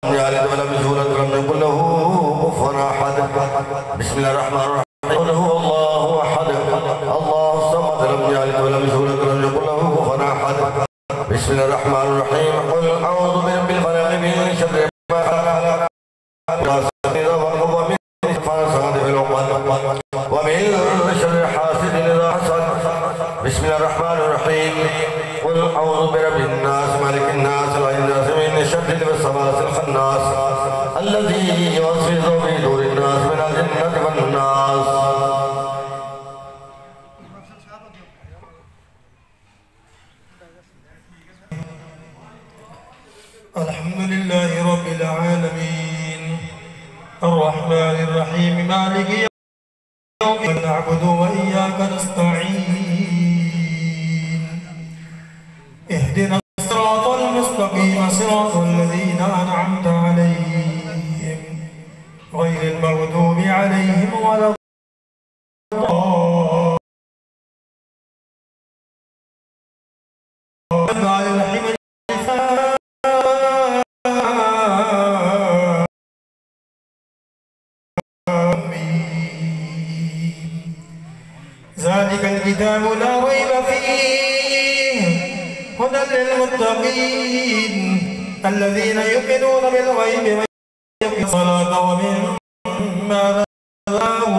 يلد ولم يولد ولم يكن له كفوا أحد. بسم الله الرحمن الرحيم. قل هو الله أحد الله الصمد لم يلد ولم يولد ولم يكن له كفوا أحد. بسم الله الرحمن الرحيم. قل أعوذ برب الفلق من شر ما خلق ومن شر حاسد إذا حسد. بسم الله الرحمن الرحيم. قل أعوذ برب الناس مالك الناس إله الناس من شر الوسواس الخناس الذي يوسوس في صدور الناس من الجنة والناس. الحمد لله رب العالمين الرحمن الرحيم مالك يوم الدين نعبد وإياك نستعين اهدنا الصراط المستقيم صراط الذين أنعمت عليهم غير المغضوب عليهم ولا الضالين. ذلك الكتاب لا ريب فيه هدى للمتقين الذين يؤمنون بالغيب ويقيمون الصلاة ومما رزقناهم